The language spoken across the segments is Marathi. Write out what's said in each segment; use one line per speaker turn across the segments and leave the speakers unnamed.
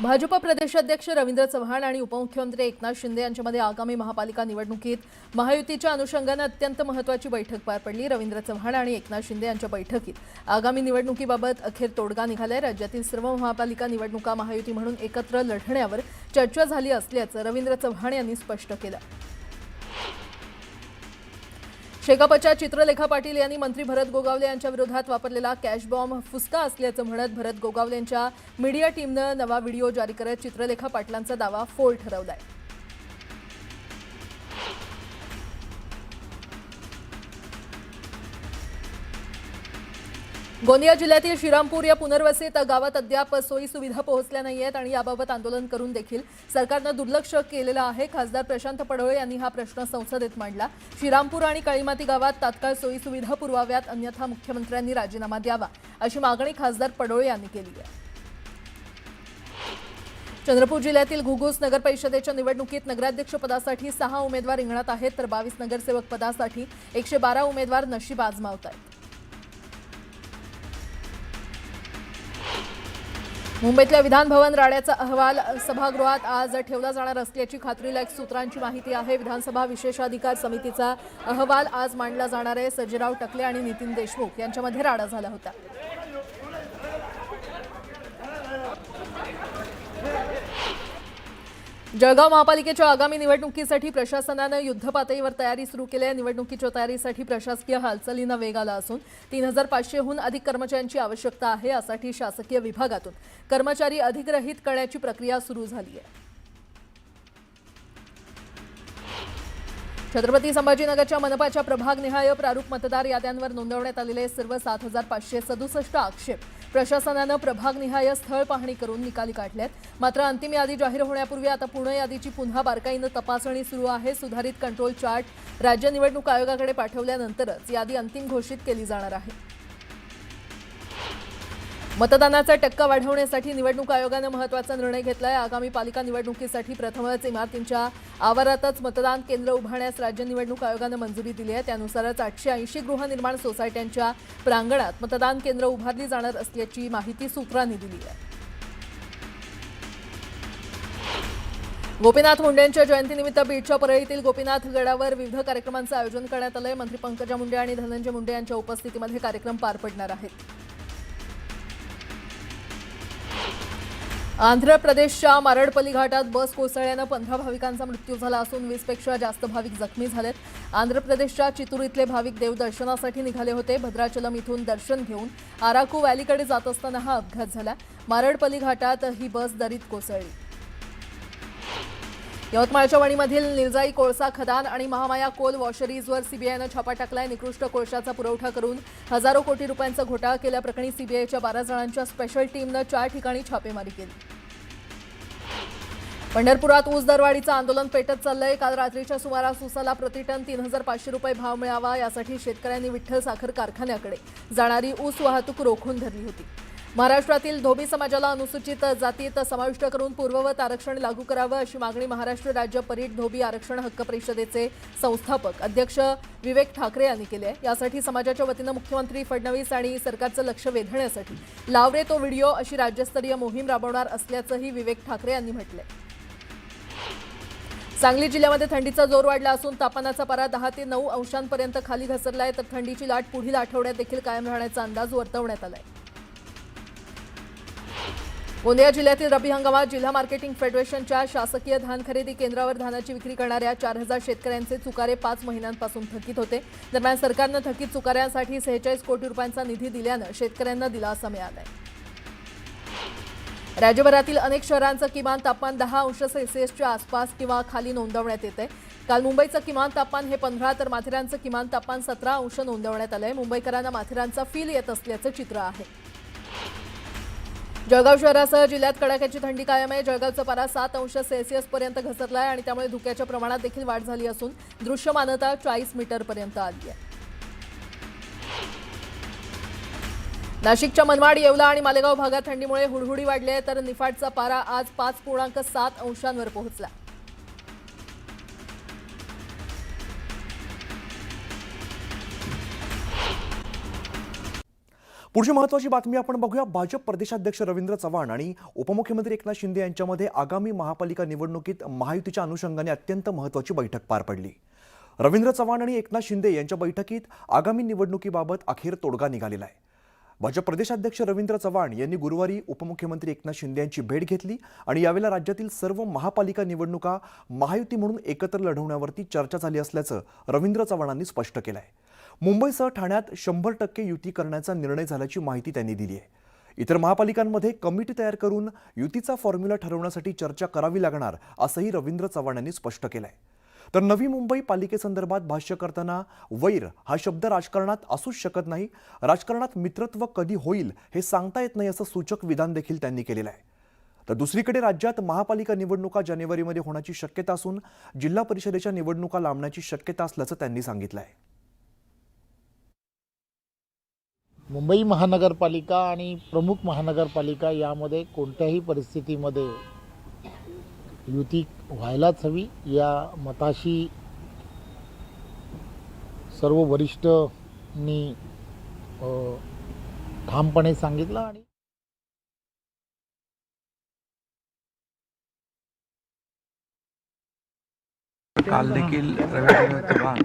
भाजप प्रदेशाध्यक्ष रवींद्र चव्हाण आणि उपमुख्यमंत्री एकनाथ शिंदे यांच्यामध्ये आगामी महापालिका निवडणुकीत महायुतीच्या अनुषंगाने अत्यंत महत्त्वाची बैठक पार पडली। रवींद्र चव्हाण आणि एकनाथ शिंदे यांच्या बैठकीत आगामी निवडणुकीबाबत अखेर तोडगा निघालाय। राज्यातील सर्व महापालिका निवडणुका महायुती म्हणून एकत्र लढण्यावर चर्चा झाली असल्याचं रवींद्र चव्हाण यांनी स्पष्ट केलं। शेकापच्या चित्रलेखा पाटील यांनी मंत्री भरत गोगावले यांच्या विरोधात वापरलेला कॅश बॉम्ब फुसका असल्याचं म्हणत भरत गोगावलेंच्या मीडिया टीमनं नवा व्हिडिओ जारी करत चित्रलेखा पाटलांचा दावा फोल ठरवलाय। गोंदिया जिल्ह्यातील श्रीरामपूर या पुनर्वसित गावात अद्याप सोयी सुविधा पोहोचल्या नाहीयेत आणि याबाबत आंदोलन करून देखील सरकारनं दुर्लक्ष केलेलं आहे। खासदार प्रशांत पडोळे यांनी हा प्रश्न संसदेत मांडला। श्रीरामपूर आणि काळीमाती गावात तात्काळ सोयी सुविधा पुरवाव्यात, अन्यथा मुख्यमंत्र्यांनी राजीनामा द्यावा अशी मागणी खासदार पडोळे यांनी केली आहे। चंद्रपूर जिल्ह्यातील घुगुस नगर परिषदेच्या निवडणुकीत नगराध्यक्षपदासाठी 6 उमेदवार रिंगणात आहेत, तर 22 नगरसेवक पदासाठी 112 उमेदवार नशीब आजमावत आहेत। मुंबईतल्या विधान भवन राड्याचा अहवाल सभागृहात आज ठेवला जाणार असल्याची खात्रीलायक सूत्रांची माहिती आहे। विधानसभा विशेषाधिकार समितीचा अहवाल आज मांडला जाणार आहे। सर्जेराव टकले आणि नितीन देशमुख यांच्यामध्ये राडा झाला होता। जळगाव महापालिकेच्या आगामी निवडणुकीसाठी प्रशासनानं युद्धपातळीवर तयारी सुरू केली आहे। निवडणुकीच्या तयारीसाठी प्रशासकीय हालचालींना वेग आला असून 3500हून अधिक कर्मचाऱ्यांची आवश्यकता आहे। यासाठी शासकीय विभागातून कर्मचारी अधिग्रहित करण्याची प्रक्रिया सुरू झाली आहे। छत्रपती संभाजीनगरच्या मनपाच्या प्रभागनिहाय प्रारूप मतदार याद्यांवर नोंदवण्यात आलेले सर्व 7567 आक्षेप प्रशासनानं प्रभागनिहाय स्थळ पाहणी करून निकाली काढलेत। मात्र अंतिम यादी जाहीर होण्यापूर्वी आता पुणे यादीची पुन्हा बारकाईनं तपासणी सुरू आहे। सुधारित कंट्रोल चार्ट राज्य निवडणूक आयोगाकडे पाठवल्यानंतरच यादी अंतिम घोषित केली जाणार आहे। मतदानाचा टक्का वाढवण्यासाठी निवडणूक आयोगानं महत्त्वाचा निर्णय घेतलाय। आगामी पालिका निवडणुकीसाठी प्रथमच इमारतींच्या आवारातच मतदान केंद्र उभारण्यास राज्य निवडणूक आयोगानं मंजुरी दिली आहे। त्यानुसारच 880 गृहनिर्माण सोसायट्यांच्या प्रांगणात मतदान केंद्र उभारली जाणार असल्याची माहिती सूत्रांनी दिली आहे। गोपीनाथ मुंडेंच्या जयंतीनिमित्त बीडच्या परळीतील गोपीनाथ गडावर विविध कार्यक्रमांचं आयोजन करण्यात आलंय। मंत्री पंकजा मुंडे आणि धनंजय मुंडे यांच्या उपस्थितीमध्ये कार्यक्रम पार पडणार आहेत। आंध्र प्रदेशच्या मारडपल्ली घाटात बस कोसळल्यानं 15 भाविकांचा मृत्यू झाला असून 20 पेक्षा जास्त भाविक जखमी झालेत। आंध्र प्रदेशच्या चितूर इथले भाविक देवदर्शनासाठी निघाले होते। भद्राचलम इथून दर्शन घेऊन आराकू व्हॅलीकडे जात असताना हा अपघात झाला। मारडपल्ली घाटात ही बस दरीत कोसळली। यवतमाळच्या वणीमधील निलजाई कोळसा खदान आणि महामाया कोल वॉशरीजवर सीबीआयनं छापा टाकलाय। निकृष्ट कोळशाचा पुरवठा करून हजारो कोटी रुपयांचा घोटाळा केल्याप्रकरणी सीबीआयच्या 12 जणांच्या स्पेशल टीमनं 4 ठिकाणी छापेमारी केली। पंढरपुरात ऊस दरवाढीचं आंदोलन पेटत चाललंय। काल रात्रीच्या सुमारास ऊसाला प्रतिटन 3500 रुपये भाव मिळावा यासाठी शेतकऱ्यांनी विठ्ठल साखर कारखान्याकडे जाणारी ऊस वाहतूक रोखून धरली होती। महाराष्ट्रातील धोबी समाजाला अनुसूचित जातीत समाविष्ट करून पूर्ववत आरक्षण लागू करावं अशी मागणी महाराष्ट्र राज्य परीट धोबी आरक्षण हक्क परिषदेचे संस्थापक अध्यक्ष विवेक ठाकरे यांनी केली आहे। यासाठी समाजाच्या वतीनं मुख्यमंत्री फडणवीस आणि सरकारचं लक्ष वेधण्यासाठी लाव रे तो व्हिडिओ अशी राज्यस्तरीय मोहीम राबवणार असल्याचंही विवेक ठाकरे यांनी म्हटलंय। सांगली जिल्ह्यामध्ये थंडीचा जोर वाढला असून तापमानाचा पारा 10 ते 9 अंशांपर्यंत खाली घसरलाय, तर थंडीची लाट पुढील आठवड्यात देखील कायम राहण्याचा अंदाज वर्तवण्यात आलाय। गोंदिया जिल्ह्यातील रब्बी हंगामात जिल्हा मार्केटिंग फेडरेशनच्या शासकीय धान खरेदी केंद्रावर धानाची विक्री करणाऱ्या 4000 शेतकऱ्यांचे चुकारे 5 महिन्यांपासून थकीत होते। दरम्यान सरकारनं थकीत चुकाऱ्यांसाठी 46 कोटी रुपयांचा निधी दिल्यानं शेतकऱ्यांना दिलासा मिळालाय। राज्यभरातील अनेक शहरांचं किमान तापमान 10 अंश सेल्सिअसच्या आसपास किंवा खाली नोंदवण्यात येते। काल मुंबईचं किमान तापमान हे 15 तर माथेरानचं किमान तापमान 17 अंश नोंदवण्यात आलंय। मुंबईकरांना माथेरानचा फील येत असल्याचं चित्र आहे। जळगाव शहरासह जिल्ह्यात कडाक्याची थंडी कायम आहे। जळगावचा पारा 7 अंश सेल्सिअसपर्यंत घसरलाय आणि त्यामुळे धुक्याच्या प्रमाणात देखील वाढ झाली असून दृश्यमानता 40 मीटरपर्यंत आली आहे। नाशिकच्या मनमाड, येवला आणि मालेगाव भागात थंडीमुळे हुडहुडी वाढली आहे, तर निफाडचा पारा आज 5.7 अंशांवर पोहोचला।
पुढची महत्त्वाची बातमी आपण बघूया। भाजप प्रदेशाध्यक्ष रवींद्र चव्हाण आणि उपमुख्यमंत्री एकनाथ शिंदे यांच्यामध्ये आगामी महापालिका निवडणुकीत महायुतीच्या अनुषंगाने अत्यंत महत्त्वाची बैठक पार पडली। रवींद्र चव्हाण आणि एकनाथ शिंदे यांच्या बैठकीत आगामी निवडणुकीबाबत अखेर तोडगा निघालेला आहे। भाजप प्रदेशाध्यक्ष रवींद्र चव्हाण यांनी गुरुवारी उपमुख्यमंत्री एकनाथ शिंदे यांची भेट घेतली आणि यावेळेला राज्यातील सर्व महापालिका निवडणुका महायुती म्हणून एकत्र लढवण्यावरती चर्चा झाली असल्याचं रवींद्र चव्हाणांनी स्पष्ट केलं आहे। मुंबईसह ठाण्यात 100% युती करण्याचा निर्णय झाल्याची माहिती त्यांनी दिली आहे। इतर महापालिकांमध्ये कमिटी तयार करून युतीचा फॉर्म्युला ठरवण्यासाठी चर्चा करावी लागणार असंही रवींद्र चव्हाण यांनी स्पष्ट केलं आहे। तर नवी मुंबई पालिकेसंदर्भात भाष्य करताना वैर हा शब्द राजकारणात असूच शकत नाही, राजकारणात मित्रत्व कधी होईल हे सांगता येत नाही असं सूचक विधान देखील त्यांनी केलेलं आहे। तर दुसरीकडे राज्यात महापालिका निवडणुका जानेवारीमध्ये होण्याची शक्यता असून जिल्हा परिषदेच्या निवडणुका लांबण्याची शक्यता असल्याचं त्यांनी सांगितलं आहे।
मुंबई महानगरपालिका आणि प्रमुख महानगरपालिका यामध्ये कोणत्याही परिस्थितीमध्ये युती व्हायलाच हवी या मताशी सर्व वरिष्ठांनी ठामपणे सांगितलं। आणि
काल देखील रवींद्र चव्हाण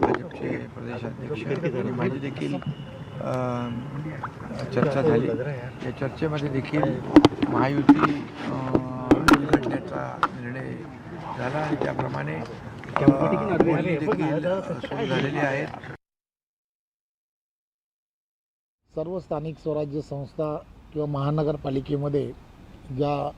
भाजपचे प्रदेशाध्यक्ष आणि माझी देखील चर्चा झाली। या चर्चेमध्ये देखील महायुती लढण्याचा निर्णय झाला आणि त्याप्रमाणे बोलणी देखील सुरू झालेली आहेत।
सर्व स्थानिक स्वराज्य संस्था किंवा महानगरपालिकेमध्ये ज्या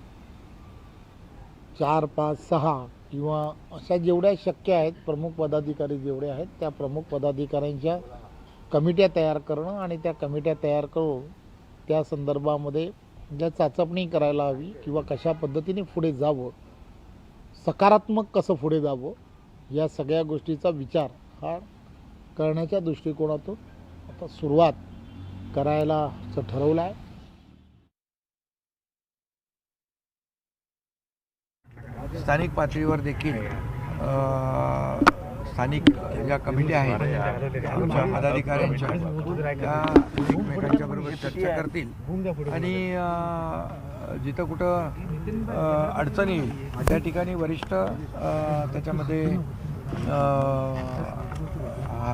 4, 5, 6 किंवा अशा जेवढ्या शक्य आहेत प्रमुख पदाधिकारी जेवढे आहेत त्या प्रमुख पदाधिकाऱ्यांच्या कमिट्या तयार करणं आणि त्या कमिट्या तयार करून त्या संदर्भामध्ये ज्या चाचपणी करायला हवी किंवा कशा पद्धतीने पुढे जावं, सकारात्मक कसं पुढे जावं या सगळ्या गोष्टीचा विचार हा करण्याच्या दृष्टिकोनातून आता सुरुवात करायला ठरवलं आहे।
स्थानिक पातळीवर देखील स्थानिक ज्या कमिटी आहेत आमच्या पदाधिकाऱ्यांच्या त्या एकमेकांच्या बरोबर चर्चा करतील आणि जिथं कुठं अडचण येईल त्या ठिकाणी वरिष्ठ त्याच्यामध्ये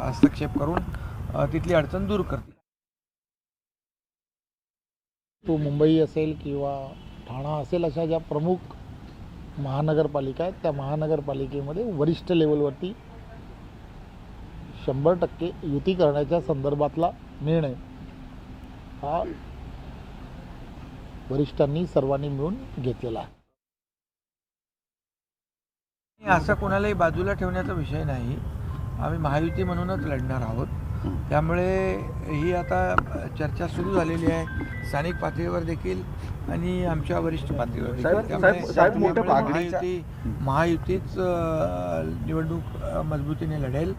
हस्तक्षेप करून तिथली अडचण दूर करतील।
तो मुंबई असेल किंवा ठाणा असेल अशा ज्या प्रमुख महानगरपालिका आहेत त्या महानगरपालिकेमध्ये वरिष्ठ लेवलवरती 100% युती करण्याच्या संदर्भातला निर्णय हा वरिष्ठांनी सर्वांनी मिळून घेतलेला आहे।
असं कोणालाही बाजूला ठेवण्याचा विषय नाही, आम्ही महायुती म्हणूनच लढणार आहोत। त्यामुळे ही आता चर्चा सुरू झालेली आहे स्थानिक पातळीवर देखील आणि आमच्या वरिष्ठ पातळीवर देखील। महायुतीच निवडणूक मजबूतीने लढेल।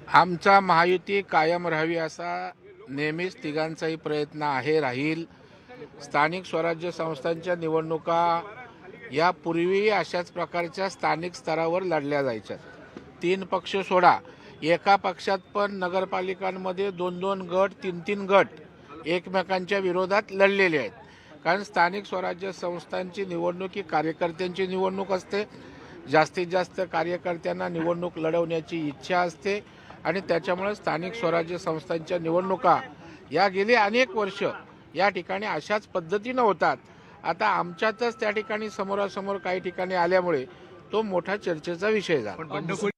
आमचा महायुती कायम राहावी असा नेहमीच तिघांचाही प्रयत्न आहे, राहील। स्थानिक स्वराज्य संस्थांच्या निवडणुका यापूर्वी अशाच प्रकारच्या स्थानिक स्तरावर लढल्या जायच्या। 3 पक्ष सोडा, एका पक्षात पण नगरपालिकांमध्ये 2-2 गट 3-3 गट एकमेकांच्या विरोधात लढलेले आहेत। कारण स्थानिक स्वराज्य संस्थांची निवडणूक ही कार्यकर्त्यांची निवडणूक असते, जास्तीत जास्त कार्यकर्त्यांना निवडणूक लढवण्याची इच्छा असते आणि त्याच्यामुळे स्थानिक स्वराज्य संस्थांच्या निवडणुका या गेली अनेक वर्ष या ठिकाणी अशाच पद्धतीनं होतात। आता आमच्यातच त्या ठिकाणी समोरासमोर काही ठिकाणी आल्यामुळे तो मोठा चर्चेचा विषय झाला।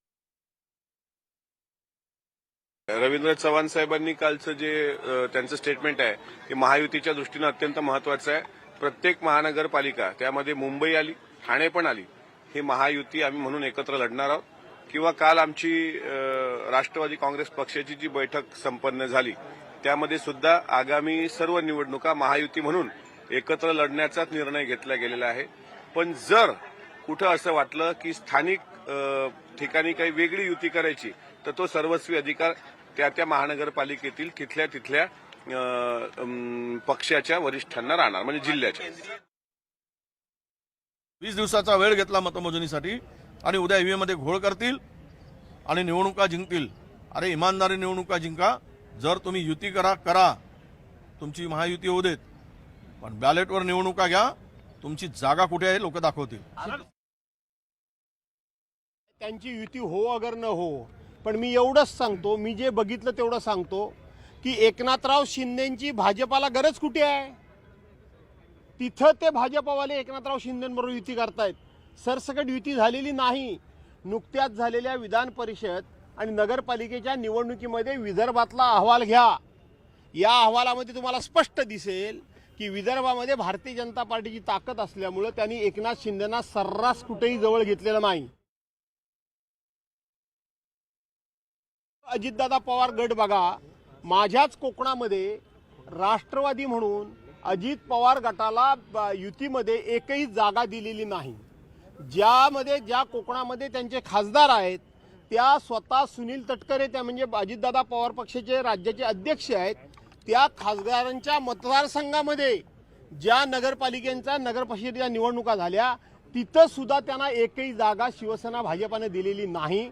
रवींद्र चव्हाण साहेबांनी कालचं जे त्यांचं स्टेटमेंट आहे ते महायुतीच्या दृष्टीनं अत्यंत महत्वाचं आहे। प्रत्येक महानगरपालिका त्यामध्ये मुंबई आली, ठाणे पण आली, ही महायुती आम्ही म्हणून एकत्र लढणार आहोत। किंवा काल आमची राष्ट्रवादी काँग्रेस पक्षाची जी बैठक संपन्न झाली त्यामध्ये सुद्धा आगामी सर्व निवडणुका महायुती म्हणून एकत्र लढण्याचाच निर्णय घेतला गेलेला आहे। पण जर कुठं असं वाटलं की स्थानिक ठिकाणी काही वेगळी युती करायची तर तो सर्वस्वी अधिकार त्या महानगरपालिकेतील तिथल्या पक्षाच्या वरिष्ठांना राहणार, म्हणजे जिल्ह्याच्या।
20 दिवसाचा वेळ घेतला मतमोजणीसाठी आणि उद्या ईव्हीएम मध्ये घोळ करतील आणि निवडणुका जिंकतील अरे इमानदारी निवडणुका जिंका, जर तुम्ही युती करा तुमची महायुती होऊ देत, पण बॅलेटवर निवडणुका घ्या, तुमची जागा कुठे आहे लोक दाखवतील.
त्यांची युती हो अगर न हो, पण मी एवढंच सांगतो, मी जे बघितलं तेवढं सांगतो की एकनाथराव शिंदेची भाजपाला गरज कुठे आहे. तिथं ते भाजपवाले एकनाथराव शिंदेबरोबर युती करतायत. सरसकट युती झालेली नाही. नुकत्याच झालेल्या विधान परिषद आणि नगरपालिकेच्या निवडणुकीमध्ये विदर्भातला अहवाल घ्या. या अहवालामध्ये तुम्हाला स्पष्ट दिसेल की विदर्भामध्ये भारतीय जनता पार्टीची ताकद असल्यामुळे त्यांनी एकनाथ शिंदेना सर्रास कुठेही जवळ घेतलेलं नाही. अजितदादा पवार गट बघा, माझ्याच कोकणामध्ये राष्ट्रवादी म्हणून अजित पवार गटाला युतीमध्ये एकही जागा दिलेली नाही. ज्या कोकणामध्ये त्यांचे खासदार आहेत त्या स्वतः सुनील तटकरे, त्या म्हणजे अजितदादा पवार पक्षाचे राज्याचे अध्यक्ष आहेत, त्या खासदारांच्या मतदारसंघामध्ये ज्या नगरपालिकेच्या नगरपरिषदेच्या निवडणुका झाल्या तिथं सुद्धा त्यांना एकही जागा शिवसेना भाजपाने दिलेली नाही.